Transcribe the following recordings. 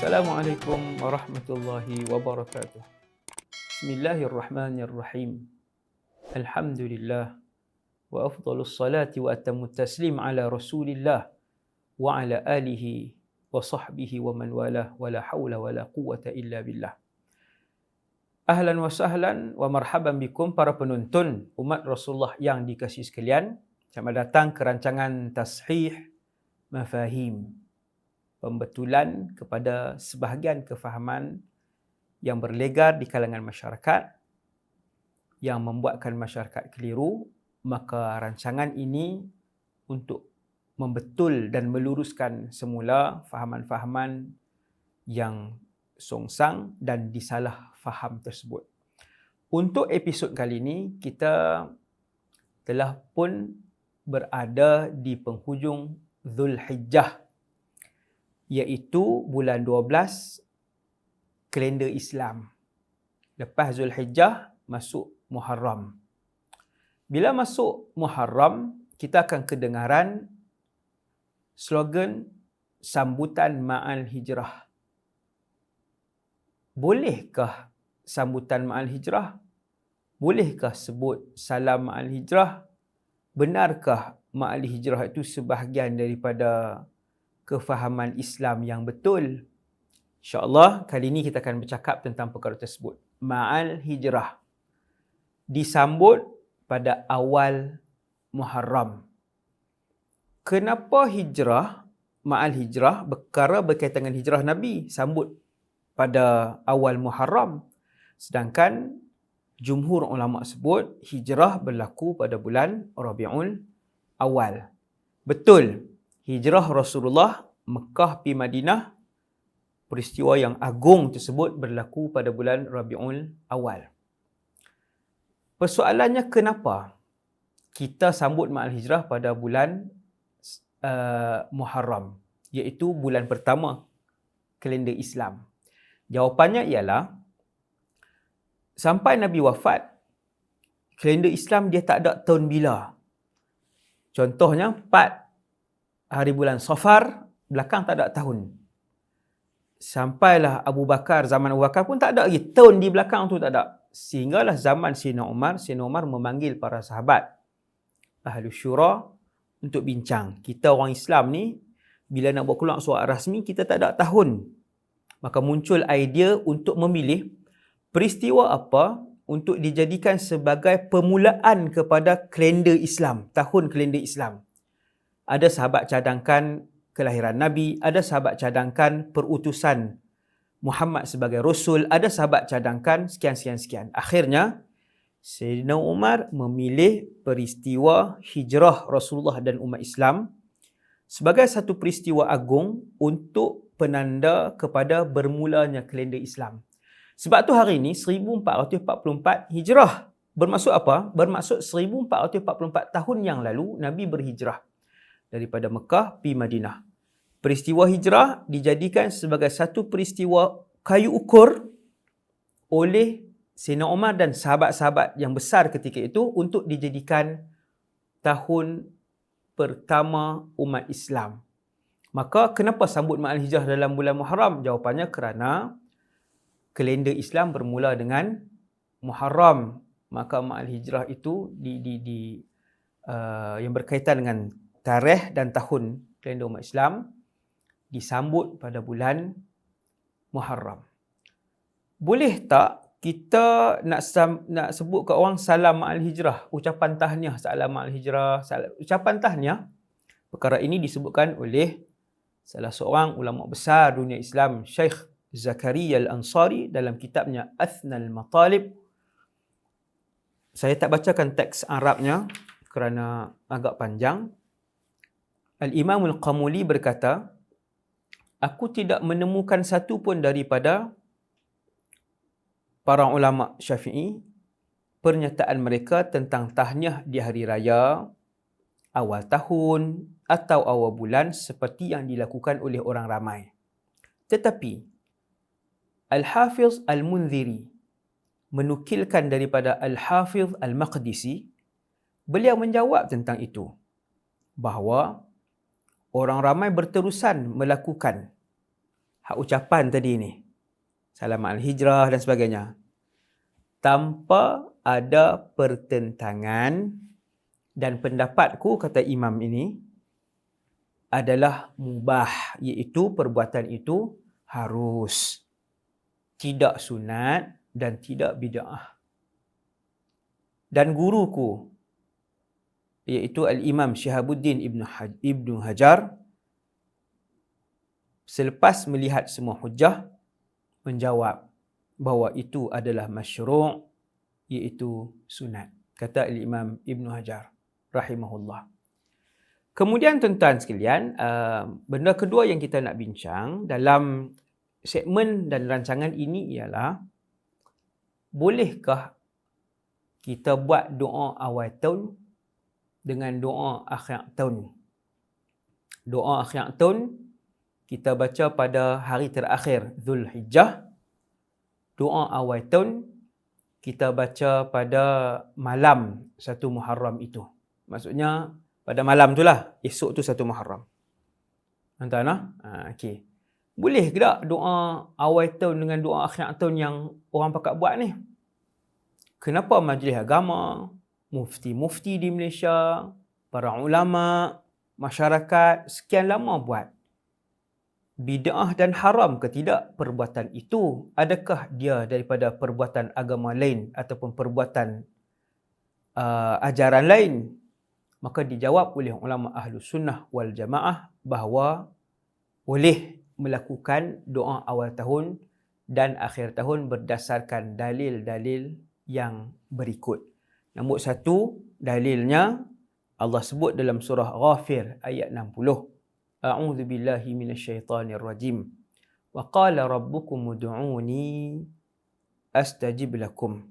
Assalamualaikum warahmatullahi wabarakatuh. Bismillahirrahmanirrahim. Alhamdulillah wa afdalus salati wa atammut taslim ala Rasulillah wa ala alihi wa sahbihi wa man walah wa la haula wa la quwwata illa billah. Ahlan wa sahlan wa marhaban bikum para penonton umat Rasulullah yang dikasihi sekalian. Selamat datang ke rancangan Tashih Mafahim, pembetulan kepada sebahagian kefahaman yang berlegar di kalangan masyarakat yang membuatkan masyarakat keliru. Maka rancangan ini untuk membetul dan meluruskan semula fahaman-fahaman yang songsang dan disalah faham tersebut. Untuk episod kali ini, kita telah pun berada di penghujung Zulhijjah, iaitu bulan 12 kalender Islam. Lepas Zulhijjah, masuk Muharram. Bila masuk Muharram, kita akan kedengaran slogan sambutan Ma'al Hijrah. Bolehkah sambutan Ma'al Hijrah? Bolehkah sebut salam Ma'al Hijrah? Benarkah Ma'al Hijrah itu sebahagian daripada kefahaman Islam yang betul? InsyaAllah kali ini kita akan bercakap tentang perkara tersebut. Ma'al Hijrah disambut pada awal Muharram. Kenapa hijrah, Ma'al Hijrah, perkara berkaitan dengan hijrah Nabi, sambut pada awal Muharram? Sedangkan jumhur ulama sebut hijrah berlaku pada bulan Rabiul Awal. Betul, hijrah Rasulullah Mekah pi Madinah, peristiwa yang agung tersebut berlaku pada bulan Rabiul Awal. Persoalannya, kenapa kita sambut Ma'al Hijrah pada bulan Muharram, iaitu bulan pertama kalender Islam? Jawapannya ialah, sampai Nabi wafat, kalender Islam dia tak ada tahun bila. Contohnya 4 hari bulan Safar, belakang tak ada tahun. Sampailah Abu Bakar, zaman Abu Bakar pun tak ada lagi tahun di belakang tu, tak ada. Sehinggalah zaman Sayyidina Umar memanggil para sahabat Ahlus Syura untuk bincang. Kita orang Islam ni, bila nak buat keluar surat rasmi, kita tak ada tahun. Maka muncul idea untuk memilih peristiwa apa untuk dijadikan sebagai permulaan kepada kalender Islam, tahun kalender Islam. Ada sahabat cadangkan kelahiran Nabi, ada sahabat cadangkan perutusan Muhammad sebagai Rasul, ada sahabat cadangkan sekian. Akhirnya, Sayyidina Umar memilih peristiwa hijrah Rasulullah dan umat Islam sebagai satu peristiwa agung untuk penanda kepada bermulanya kalender Islam. Sebab tu hari ini 1444 hijrah. Bermaksud apa? Bermaksud 1444 tahun yang lalu Nabi berhijrah daripada Mekah pi Madinah. Peristiwa hijrah dijadikan sebagai satu peristiwa kayu ukur oleh Sayyidina Umar dan sahabat-sahabat yang besar ketika itu untuk dijadikan tahun pertama umat Islam. Maka kenapa sambut Ma'al Hijrah dalam bulan Muharram? Jawapannya kerana kalender Islam bermula dengan Muharram. Maka Ma'al Hijrah itu yang berkaitan dengan tarikh dan tahun kalender umat Islam disambut pada bulan Muharram. Boleh tak kita nak sebut ke orang salam Ma'al Hijrah, ucapan tahniah, salam Ma'al Hijrah, ucapan tahniah? Perkara ini disebutkan oleh salah seorang ulama besar dunia Islam, Syekh Zakaria Al-Ansari, dalam kitabnya Athnal Matalib. Saya tak bacakan teks Arabnya kerana agak panjang. Al-Imam Al-Qamuli berkata, aku tidak menemukan satu pun daripada para ulama Syafi'i pernyataan mereka tentang tahniah di hari raya, awal tahun atau awal bulan seperti yang dilakukan oleh orang ramai. Tetapi Al-Hafiz Al-Munziri menukilkan daripada Al-Hafiz Al-Maqdisi, beliau menjawab tentang itu, bahawa orang ramai berterusan melakukan hak ucapan tadi ni, salam al-hijrah dan sebagainya, tanpa ada pertentangan, dan pendapatku, kata imam ini, adalah mubah, iaitu perbuatan itu harus, tidak sunat dan tidak bid'ah. Dan guruku, iaitu Al-Imam Syihabuddin Ibnu Hajar, selepas melihat semua hujah, menjawab bahawa itu adalah masyru', iaitu sunat. Kata Al-Imam Ibnu Hajar rahimahullah. Kemudian tuan-tuan sekalian, benda kedua yang kita nak bincang dalam segmen dan rancangan ini ialah, bolehkah kita buat doa awal tahun dengan doa akhir tahun? Doa akhir tahun kita baca pada hari terakhir Zulhijjah. Doa awal tahun kita baca pada malam 1 Muharram itu. Maksudnya pada malam tu lah, esok tu 1 Muharram. Tuan-tuan, okey. Boleh ke tak doa awal tahun dengan doa akhir tahun yang orang pakat buat ni? Kenapa majlis agama, mufti-mufti di Malaysia, para ulama, masyarakat sekian lama buat? Bid'ah dan haram ke tidak perbuatan itu? Adakah dia daripada perbuatan agama lain ataupun perbuatan ajaran lain? Maka dijawab oleh ulama Ahlus Sunnah wal Jamaah bahawa boleh melakukan doa awal tahun dan akhir tahun berdasarkan dalil-dalil yang berikut. Nombor 1, dalilnya Allah sebut dalam surah Ghafir ayat 60. A'udzu billahi minasyaitonir rajim. Wa qala rabbukum ud'uni astajib lakum.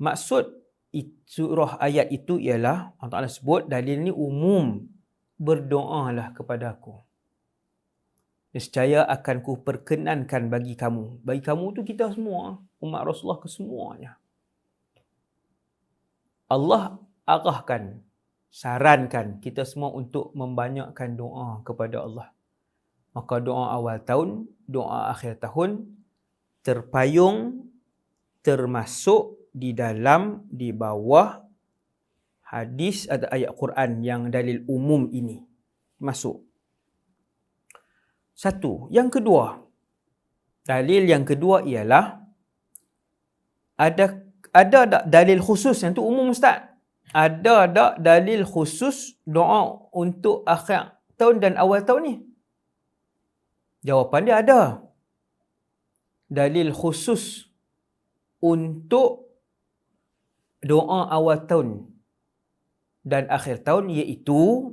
Maksud surah ayat itu ialah Allah Ta'ala sebut dalil ni umum, berdoalah kepada aku, nescaya akan ku perkenankan bagi kamu. Bagi kamu tu kita semua, umat Rasulullah kesemuanya. Allah arahkan, sarankan kita semua untuk membanyakkan doa kepada Allah. Maka doa awal tahun, doa akhir tahun terpayung, termasuk di bawah hadis atau ayat Quran yang dalil umum ini. Masuk. Satu. Yang kedua, dalil yang kedua ialah, ada tak dalil khusus yang tu umum Ustaz? Ada tak dalil khusus doa untuk akhir tahun dan awal tahun ni? Jawapan dia ada. Dalil khusus untuk doa awal tahun dan akhir tahun iaitu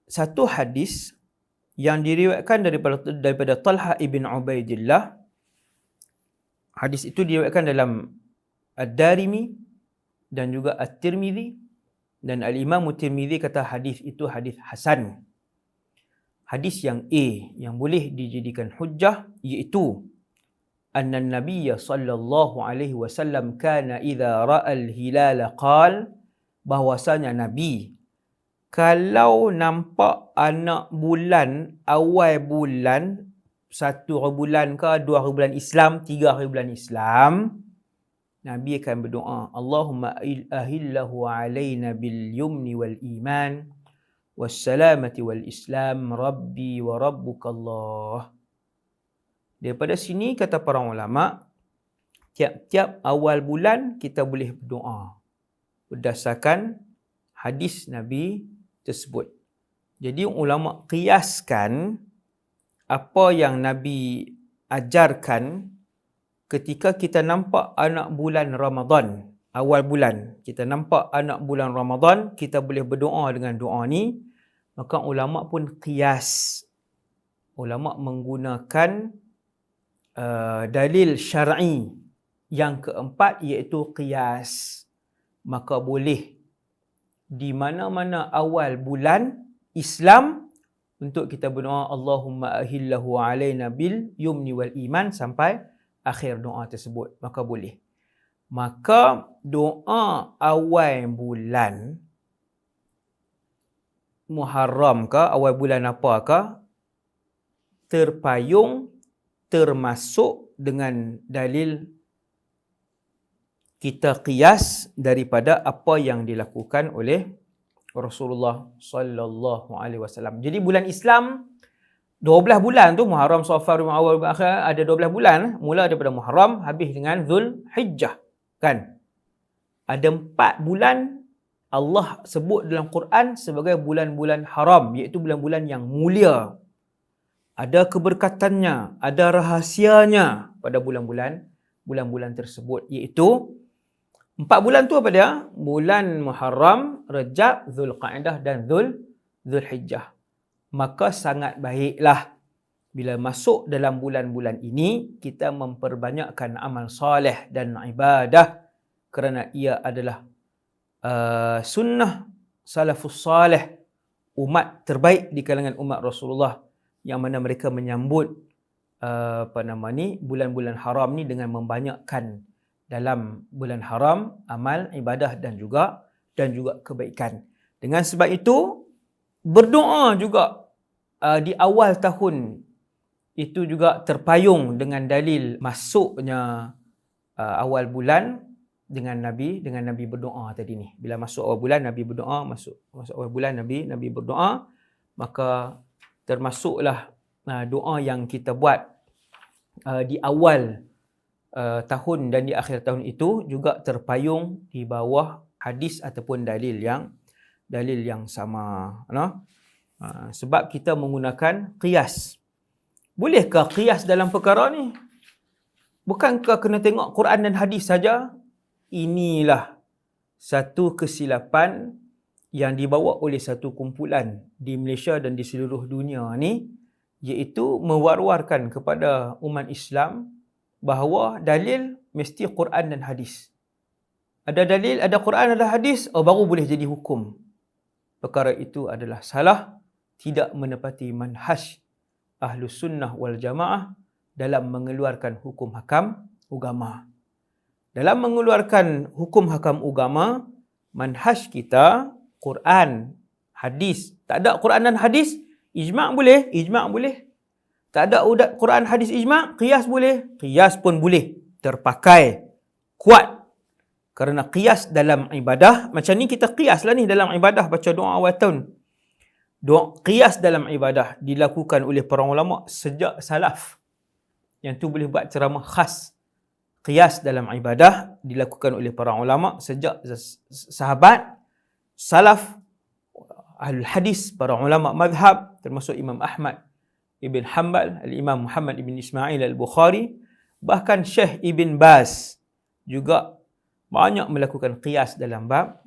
satu hadis yang diriwayatkan daripada Talha ibn Ubaidillah. Hadis itu diriwayatkan dalam Ad-Darimi dan juga At-Tirmidzi, dan Al-Imam At-Tirmidzi kata hadis itu hadis hasan. Hadis yang yang boleh dijadikan hujjah iaitu anna an-nabiy sallallahu alaihi wasallam kana idza ra'al hilala qala, bahwasanya Nabi kalau nampak anak bulan, awal bulan, 1 hari bulan ke 2 hari bulan Islam, 3 hari bulan Islam, Nabi akan berdoa, Allahumma ahillahu alaina bil yumni wal iman was salamati wal islam rabbi wa rabbukallah. Daripada sini kata para ulama, tiap-tiap awal bulan kita boleh berdoa berdasarkan hadis Nabi tersebut. Jadi ulama qiyaskan apa yang Nabi ajarkan ketika kita nampak anak bulan Ramadan, awal bulan, kita nampak anak bulan Ramadan, kita boleh berdoa dengan doa ni. Maka ulama pun qiyas. Ulama menggunakan dalil syar'i yang keempat iaitu qiyas. Maka boleh di mana-mana awal bulan Islam untuk kita berdoa Allahumma ahillahu alaina bil yumni wal iman sampai akhir doa tersebut. Maka boleh. Maka doa awal bulan Muharram ke, awal bulan apakah, terpayung, termasuk dengan dalil kita qiyas daripada apa yang dilakukan oleh Rasulullah sallallahu alaihi wasallam. Jadi bulan Islam 12 bulan tu, Muharram, Safar, Rabiul Awal, Rabiul Akhir, ada 12 bulan. Mula daripada Muharram, habis dengan Zulhijjah. Kan? Ada 4 bulan Allah sebut dalam Quran sebagai bulan-bulan haram, iaitu bulan-bulan yang mulia. Ada keberkatannya, ada rahasianya pada bulan-bulan tersebut, iaitu 4 bulan tu apa dia? Bulan Muharram, Rajab, Zulqa'dah dan Zulhijjah. Maka sangat baiklah bila masuk dalam bulan-bulan ini kita memperbanyakkan amal soleh dan ibadah, kerana ia adalah sunnah salafus salih, umat terbaik di kalangan umat Rasulullah, yang mana mereka menyambut bulan-bulan haram ni dengan membanyakkan dalam bulan haram amal ibadah dan juga kebaikan. Dengan sebab itu berdoa juga di awal tahun itu juga terpayung dengan dalil masuknya awal bulan dengan Nabi berdoa tadi ni. Bila masuk awal bulan Nabi berdoa, masuk awal bulan Nabi berdoa, maka termasuklah doa yang kita buat di awal tahun dan di akhir tahun itu juga terpayung di bawah hadis ataupun dalil yang sama. Sebab kita menggunakan qiyas. Bolehkah qiyas dalam perkara ni? Bukankah kena tengok Quran dan hadis saja? Inilah satu kesilapan yang dibawa oleh satu kumpulan di Malaysia dan di seluruh dunia ni, iaitu mewar-warkan kepada umat Islam bahawa dalil mesti Quran dan hadis. Ada dalil, ada Quran, ada hadis, baru boleh jadi hukum. Perkara itu adalah salah, tidak menepati manhaj Ahlus Sunnah wal Jamaah dalam mengeluarkan hukum hakam agama. Dalam mengeluarkan hukum hakam agama, manhaj kita Quran, hadis. Tak ada Quran dan hadis, ijma' boleh, ijma' boleh. Tak ada Quran, hadis, ijma', qiyas boleh, qiyas pun boleh terpakai kuat. Kerana qiyas dalam ibadah, macam ni kita qiyas lah ni dalam ibadah, baca doa awal tahun. Doa qiyas dalam ibadah dilakukan oleh para ulama sejak salaf. Yang tu boleh buat ceramah khas. Qiyas dalam ibadah dilakukan oleh para ulama sejak sahabat, salaf, ahlul hadis, para ulama mazhab, termasuk Imam Ahmad Ibn Hanbal, Al-Imam Muhammad Ibn Ismail Al-Bukhari, bahkan Syekh Ibn Baz juga banyak melakukan qiyas dalam bab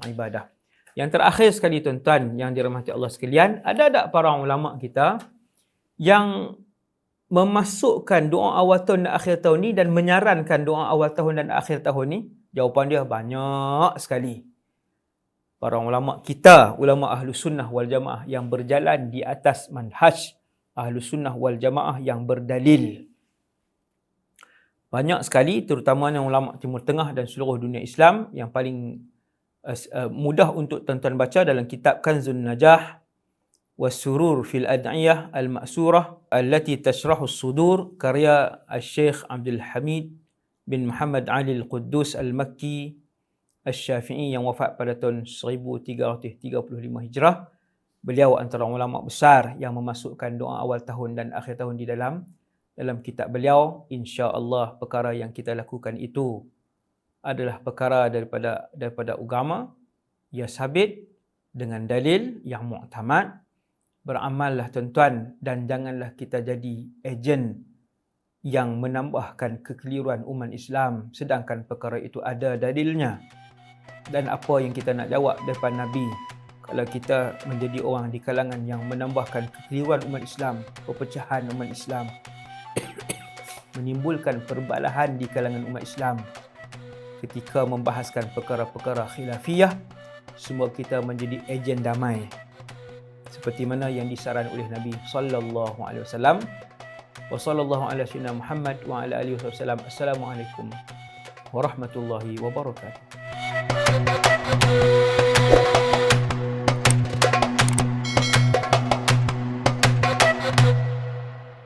ibadah. Yang terakhir sekali tuan-tuan yang dirahmati Allah sekalian, ada tak para ulama kita yang memasukkan doa awal tahun dan akhir tahun ni dan menyarankan doa awal tahun dan akhir tahun ni? Jawapan dia banyak sekali. Para ulama kita, ulama Ahlus Sunnah wal Jamaah yang berjalan di atas manhaj Ahlus Sunnah wal Jamaah yang berdalil. Banyak sekali, terutamanya ulama Timur Tengah dan seluruh dunia Islam, yang paling mudah untuk tuan-tuan baca dalam kitab Kanzun Najah was-Surur fil Ad'iyah al-Ma'surah allati tashrahus sudur, karya Al-Syekh Abdul Hamid bin Muhammad Ali Al-Quddus Al-Makki Al-Syafi'i yang wafat pada tahun 1335 Hijrah. Beliau antara ulama besar yang memasukkan doa awal tahun dan akhir tahun di dalam kitab beliau. Insya-Allah perkara yang kita lakukan itu adalah perkara daripada agama, ia sabit dengan dalil yang muktamad. Beramallah tuan-tuan dan janganlah kita jadi ejen yang menambahkan kekeliruan umat Islam sedangkan perkara itu ada dalilnya. Dan apa yang kita nak jawab depan Nabi kalau kita menjadi orang di kalangan yang menambahkan kekeliruan umat Islam, perpecahan umat Islam, menimbulkan perbalahan di kalangan umat Islam ketika membahaskan perkara-perkara khilafiyah. Semua kita menjadi ejen damai seperti mana yang disaran oleh Nabi sallallahu alaihi wasallam. Wa sallallahu ala sayyidina Muhammad wa ala alihi wasallam. Assalamualaikum warahmatullahi wabarakatuh.